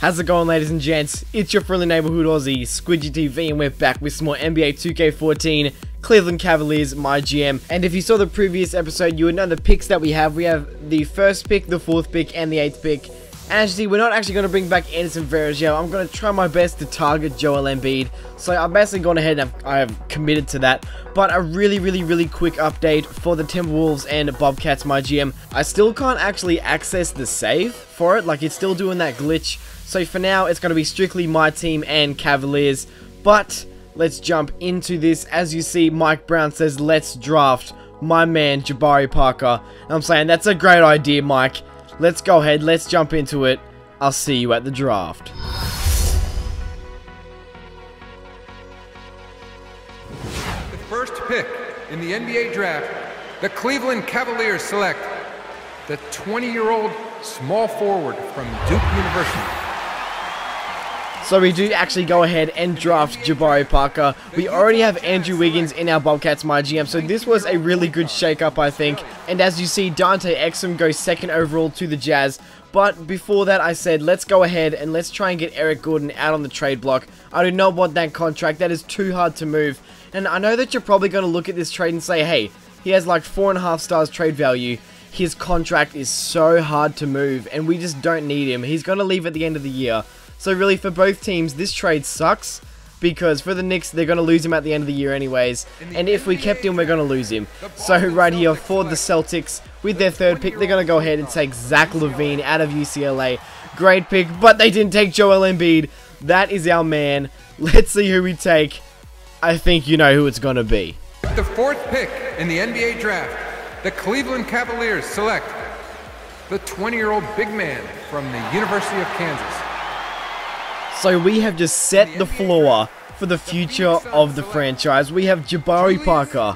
How's it going, ladies and gents? It's your friendly neighborhood Aussie, Squidgy TV, and we're back with some more NBA 2K14 Cleveland Cavaliers MyGM. And if you saw the previous episode, you would know the picks that we have. We have the first pick, the fourth pick, and the eighth pick. And as you see, we're not actually going to bring back Anderson Varejao. I'm going to try my best to target Joel Embiid. So I've basically gone ahead and I have committed to that. But a really quick update for the Timberwolves and Bobcats MyGM. I still can't actually access the save for it. Like, it's still doing that glitch. So for now, it's going to be strictly my team and Cavaliers. But let's jump into this. As you see, Mike Brown says, let's draft my man, Jabari Parker. And I'm saying, that's a great idea, Mike. Let's go ahead, let's jump into it. I'll see you at the draft. The first pick in the NBA draft, the Cleveland Cavaliers select the 20-year-old small forward from Duke University. So we do actually go ahead and draft Jabari Parker. We already have Andrew Wiggins in our Bobcats MyGM, so this was a really good shake-up, I think. And as you see, Dante Exum goes second overall to the Jazz. But before that, I said, let's go ahead and let's try and get Eric Gordon out on the trade block. I do not want that contract. That is too hard to move. And I know that you're probably going to look at this trade and say, hey, he has like 4.5 stars trade value. His contract is so hard to move, and we just don't need him. He's going to leave at the end of the year. So really, for both teams, this trade sucks, because for the Knicks, they're going to lose him at the end of the year anyways, and if we kept him, we're going to lose him. So right here, for the Celtics, with their third pick, they're going to go ahead and take Zach LaVine out of UCLA. Great pick, but they didn't take Joel Embiid. That is our man. Let's see who we take. I think you know who it's going to be. The fourth pick in the NBA draft, the Cleveland Cavaliers select the 20-year-old big man from the University of Kansas. So we have just set the floor for the future of the franchise. We have Jabari Parker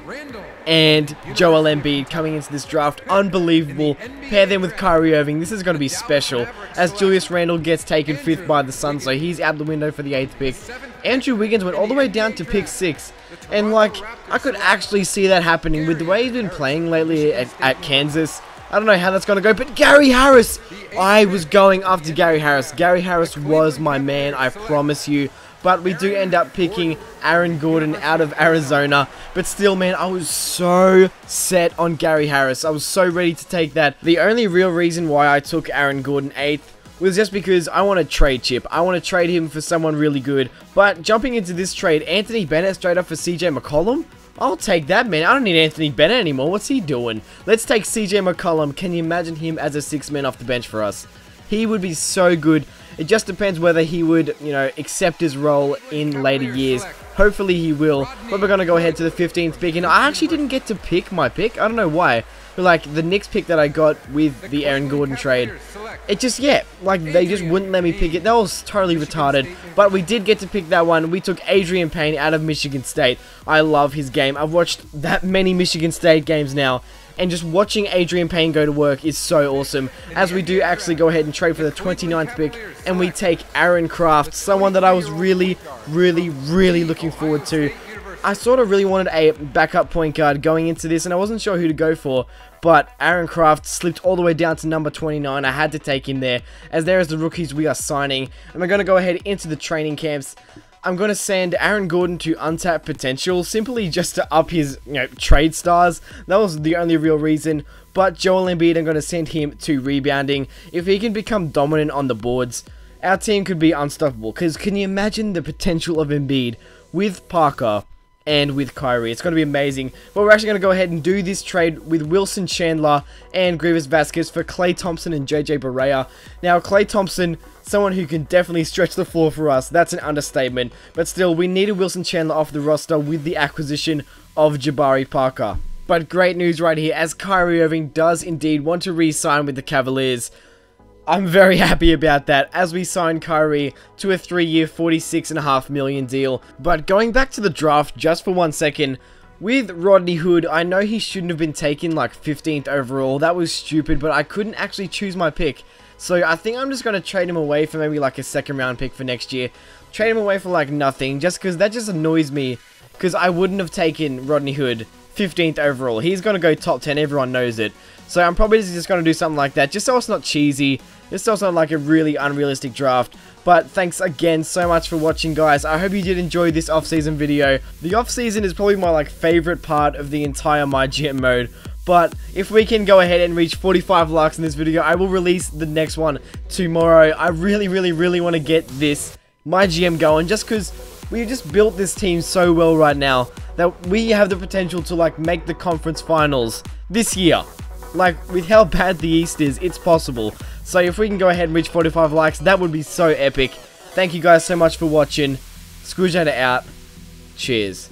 and Joel Embiid coming into this draft. Unbelievable. Pair them with Kyrie Irving. This is going to be special, as Julius Randle gets taken 5th by the Suns, so he's out the window for the 8th pick. Andrew Wiggins went all the way down to pick 6. And like, I could actually see that happening with the way he's been playing lately at Kansas. I don't know how that's going to go, but Gary Harris! I was going after Gary Harris. Gary Harris was my man, I promise you. But we do end up picking Aaron Gordon out of Arizona. But still, man, I was so set on Gary Harris. I was so ready to take that. The only real reason why I took Aaron Gordon 8th was just because I want to trade chip. I want to trade him for someone really good. But jumping into this trade, Anthony Bennett straight up for CJ McCollum? I'll take that, man. I don't need Anthony Bennett anymore. What's he doing? Let's take CJ McCollum. Can you imagine him as a 6th man off the bench for us? He would be so good. It just depends whether he would, you know, accept his role in later years. Hopefully he will. But we're going to go ahead to the 15th pick. And I actually didn't get to pick my pick. I don't know why. But like, the next pick that I got with the Aaron Gordon trade, it just, yeah, like, they just wouldn't let me pick it. That was totally retarded. But we did get to pick that one. We took Adrian Payne out of Michigan State. I love his game. I've watched that many Michigan State games now. And just watching Adrian Payne go to work is so awesome. As we do actually go ahead and trade for the 29th pick. And we take Aaron Craft, someone that I was really looking forward to. I sort of really wanted a backup point guard going into this, and I wasn't sure who to go for, but Aaron Craft slipped all the way down to number 29. I had to take him there, as there is the rookies we are signing, and we're going to go ahead into the training camps. I'm going to send Aaron Gordon to untapped potential, simply just to up his, you know, trade stars. That was the only real reason. But Joel Embiid, I'm going to send him to rebounding. If he can become dominant on the boards, our team could be unstoppable. Because can you imagine the potential of Embiid with Parker and with Kyrie? It's going to be amazing. But we're actually going to go ahead and do this trade with Wilson Chandler and Grievous Vasquez for Klay Thompson and JJ Barea. Now, Klay Thompson, someone who can definitely stretch the floor for us. That's an understatement. But still, we needed Wilson Chandler off the roster with the acquisition of Jabari Parker. But great news right here, as Kyrie Irving does indeed want to re-sign with the Cavaliers. I'm very happy about that, as we sign Kyrie to a 3-year, $46.5 million deal. But going back to the draft just for 1 second, with Rodney Hood, I know he shouldn't have been taken like 15th overall. That was stupid, but I couldn't actually choose my pick. So I think I'm just going to trade him away for maybe like a 2nd round pick for next year. Trade him away for like nothing, just because that just annoys me. Because I wouldn't have taken Rodney Hood 15th overall. He's going to go top 10, everyone knows it. So I'm probably just going to do something like that, just so it's not cheesy, just so it's not like a really unrealistic draft. But thanks again so much for watching, guys. I hope you did enjoy this off-season video. The off-season is probably my favorite part of the entire MyGM mode. But if we can go ahead and reach 45 likes in this video, I will release the next one tomorrow. I really want to get this MyGM going, just because we just built this team so well right now that we have the potential to make the conference finals this year. With how bad the East is, it's possible. So if we can go ahead and reach 45 likes, that would be so epic. Thank you guys so much for watching. Screwjada out. Cheers.